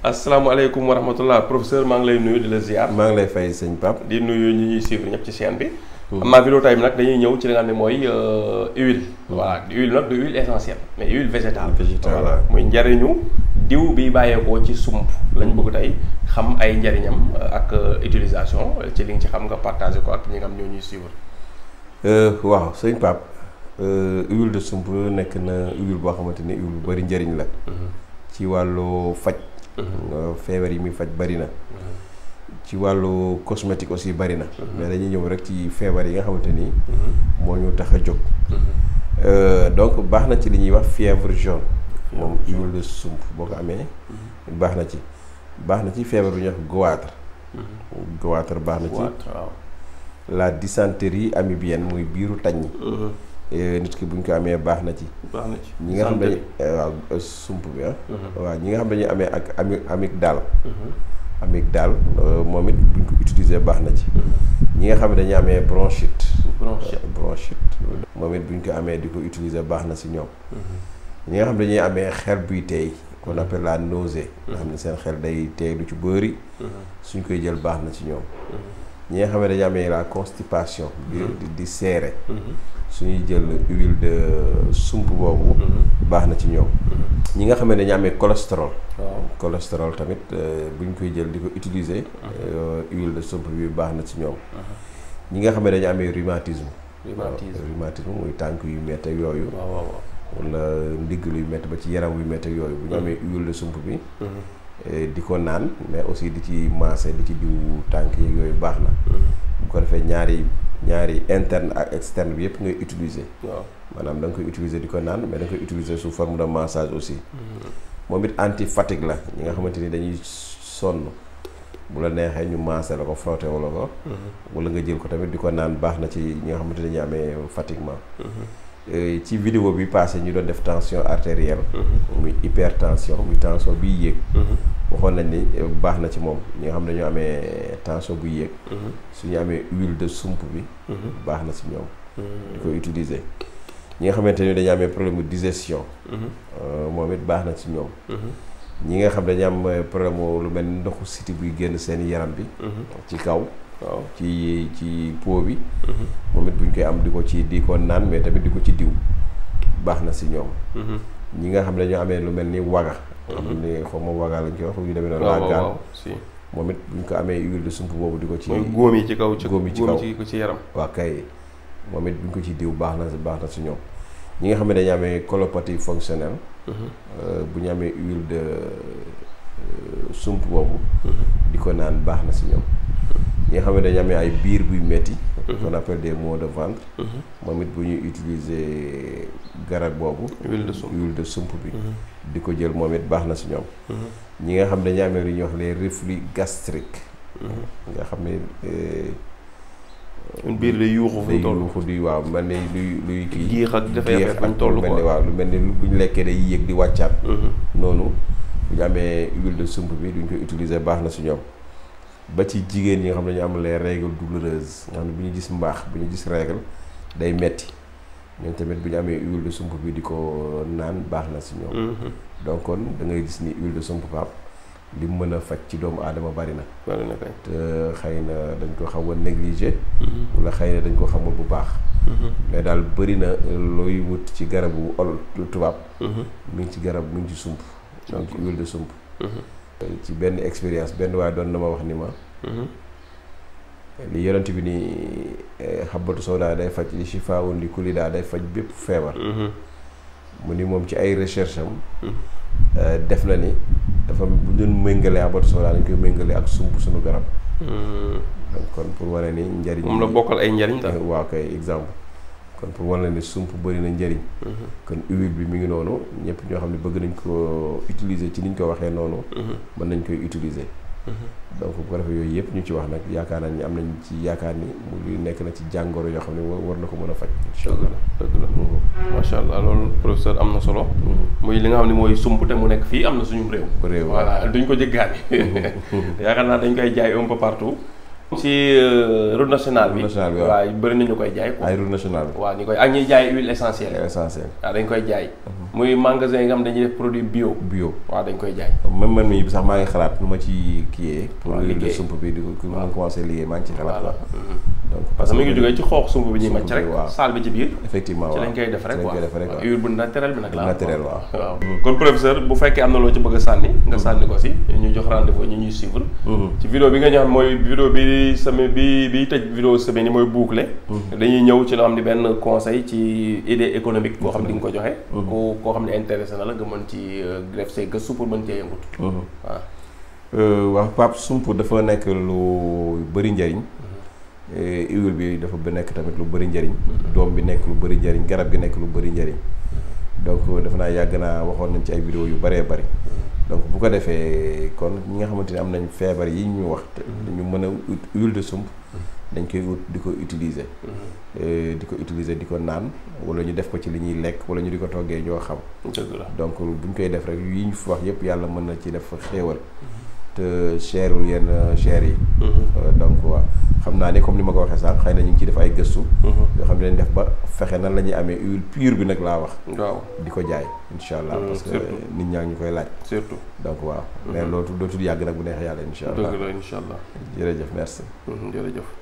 asalaamaaleykum wa rahmatullah professeur maa ngi lay nuyu di la ziar. maa ngi lay fay sëñ Pape. di nuyu ñi ñuy suivre ñëpp ci chaîne bi. am naa vidéo tey bi nag dañuy ñëw ci li nga xam ne mooy huile. voilà huile nag du huile essentielle mais huile végétale. voilà muy njariñu diw bi bàyyeekoo ci sump lañ bëgg tey xam ay njariñam ak utilisation ci li nga ci xam nga partagé ko ak ñi nga xam ñoo ñuy suivre. waaw sëñ Pape huile de sump nekk na huile boo xamante ni huile bu bëri njëriñ la. ci wàllu faj. feebar yi muy faj bari na. ci wàllu cosmétique aussi bari na. mais dañuy ñëw rek ci feebar yi nga xamante ni. moo ñu tax a jóg. donc baax na ci li ñuy wax fièvre jaune. moom huile de sump boo ko amee. baax na ci feebar bu ñuy wax goitre. goitre baax na ci. la dysenterie amibienne muy biiru taññi. nit ki buñ ko amee baax na ci. ñi nga xam ne waaw sump bi waaw ñi nga xam dañuy amee ak amygdale. amygdale moom it buñ ko utiliser baax na ci. ñi nga xam ne dañuy amee bronchite. moom it buñ ko amee di ko utiliser baax na si ñoom. ñi nga xam dañuy amee xel buy teey qu'on appelle la nausée. nga xam ne seen xel day teey lu ci bëri. suñ koy jël baax na ci ñoom. ñi nga xam ne dañuy amee la constipation. di seere. suñuy jël huile de sump boobu. baax na ci ñoom. ñi nga xam ne dañu amee cholestérol. cholestérol tamit buñ koy jël di ko utiliser. huile de sump bi baax na ci ñoom. ñi nga xam ne dañu amee rhumatisme. rhumatisme muy tànk yu métti ak yooyu. wala ndigg luy métti ba ci yaram yu métti ak yooyu. bu ñu amee huile de sump bi. di ko naan mais aussi di ci maase di ci diw tànk yi yooyu baax na. bu ko defee ñaari interne ak externe bi yëpp ngay utiliser. maanaam da nga koy utiliser di ko naan mais da nga koy utiliser sous forme de massage aussi. moom it anti fatigue la ñi nga xamante ni dañuy sonn bu la neexee ñu maase la ko frotté wala ko. wala nga jël ko tamit di ko naan baax na ci ñi nga xamante ni dañuy amee fatiguement. ci vidéo bi passé ñu doon def tension artérielle. muy hypertension muy tension biy yéeg. waxoon nañ ni baax na ci moom ñi nga xam ne dañoo amee tension buy yéeg. suñu amee huile de sump bi. baax na ci ñoom. di koy utiliser. ñi nga xamante ni dañu amee problème de digestion. moom it baax na ci ñoom. ñi nga xam dañu am problème lu mel ni ndoxu siti buy génn seen yaram bi. ci kaw. waaw ci peau bi. moom it buñ koy am di ko naan mais tamit di ko ci diw baax na si ñoom. ñi nga xam ne dañoo amee lu mel ni waga. xam ni xaw ma waga lañ koy wax yu demee noonu. waaw moom it buñ ko amee huile de sump boobu di ko ci. góom yi ci kaw góom yi ci kaw ci yaram. waaw kay moom it buñ ko ci diw baax na si ñoom. ñi nga xam ne dañu amee colopathie fonctionnelle. bu ñu amee huile de sump boobu. di ko naan baax na si ñoom. ñi nga xam ne dañu amee ay biir buy metti qu'on appelle des maux de ventre. moom it bu ñuy utiliser garab boobu. huile de sump bi. di ko jël moom it baax na si ñoom. ñi nga xam ne dañu amee lu ñuy wax les reflux gastriques. nga xam ne. biir day yuuxu fu mu toll. day yuuxu di waaw mel ni luy kii. géex ak dafay fañ toll mel ni waaw lu mel ni bu ñu lekkee day yéeg di wàccaat. noonu bu ñu amee huile de sump bi duñ koy utiliser baax na si ñoom. ba ci jigéen ñi nga xam ne dañu am les règles douloureuses nga xam ne bu ñu gis mbaax bu ñu gis règle day metti ñoom tamit bu ñu amee huile de sump bi di ko naan baax na si ñoom. donc kon da ngay gis ni huile de sump Pape li mu mën a faj ci doomu aadama bari na. kay te xëy na dañ ko xaw a négligé. wala xëy na dañ ko xamul bu baax. mais daal bëri na looy wut ci garabu tubaab. mi ngi ci garab mi ngi ci sump. mi ngi ci huile de sump. ci benn expérience benn waaye doon na ma wax ni ma. li yonent bi ni xabatu sawda day faj li shifaa'un li kulli daa day faj bépp feebar. mu ni moom ci ay recherche am. def na ni dafa bu ñu doon méngalee xabatu sawda dañ koy méngale ak sump suñu garab. donc kon pour wane ni njariñ. moom la bokkal ay njariñ daal. waaw kay exemple. kon pour wane ni sump bëri na njëriñ. kon huile bi mi ngi noonu ñëpp ñoo xam ne bëgg nañ ko utiliser ci niñ ko waxee noonu. mën nañ koy utiliser. donc bu ko defee yooyu yëpp ñu ci wax nag yaakaar naa ni am nañ ci yaakaar ni mu nekk na ci jàngoro yoo xam ne war na ko mën a faj. incha allah dëgg la macha allah loolu professeur am na solo. muy li nga xam ne mooy sump te mu nekk fii am na suñu réew. réew voilà duñ ko jéggaani. yaakaar naa dañ koy jaay un peu partout. ci route nationale bi waaw bëri nañu koy jaay quoi. ay route nationale bi waaw ñu koy ak ñuy jaay huile essentielle. waaw dañ koy jaay. muy magasin yi nga xam dañuy def produit bio. waaw dañ koy jaay. même man mii sax maa ngi xalaat nu ma ci kiiyee. pour huile de sump bi di ko ma commencé liggéey maa ngi ci xalaat la. donc parce que mi ngi jógee ci xoox sump bi ñuy màcc rek. saal bi ci biir. effectivement waaw ci lañ koy def rek waaw huile bu naturel bi nag la. naturel waaw. kon professeur bu fekkee am na loo ci bëgg a sànni. nga sànni ko si ñu jox rendez-vous ñu ñuy suivre. ci vidéo bi nga ñëw mooy vidéo bi semaine bi tëj vidéo semaine yi mooy boucler. dañuy ñëw ci loo xam ne benn conseil ci idée économique boo xam ne di nga ko joxe. koo xam ne intéressé na la nga mën ci def say gëstu pour mën cee yëngut. waaw Pape sump dafa nekk lu bëri njëriñ. huile bi dafa nekk tamit lu bëri njëriñ. doom bi nekk lu bëri njëriñ garab gi nekk lu bëri njëriñ. donc defe naa yàgg naa waxoon nañ ci ay vidéo yu bëree bëri. donc bu ko defee kon ñi nga xamante ni am nañ feebar yi ñu wax ñu mën a huile de sump dañ koy ut di ko utiliser. di ko naan wala ñu def ko ci li ñuy lekk wala ñu di ko toggee ñoo xam. dëgg la donc bu ñu koy def rek yi ñu fi wax yëpp yàlla mën na ci def xéewal. te cherul yenn cher yi. donc waaw xam naa ni comme ni ma ko waxee sànq xëy na ñu ngi ciy def ay gëstu. yoo xam ne dañ def ba fexe nan la ñuy amee huile pure bi nag laa wax. waaw di ko jaay incha allah. parce que nit ñaa ngi ñu koy laaj. surtout donc waaw. mais loolu dootul yàgg nag bu neexee yàlla incha allah. dëgg la incha allah. jërëjëf merci. jërëjëf.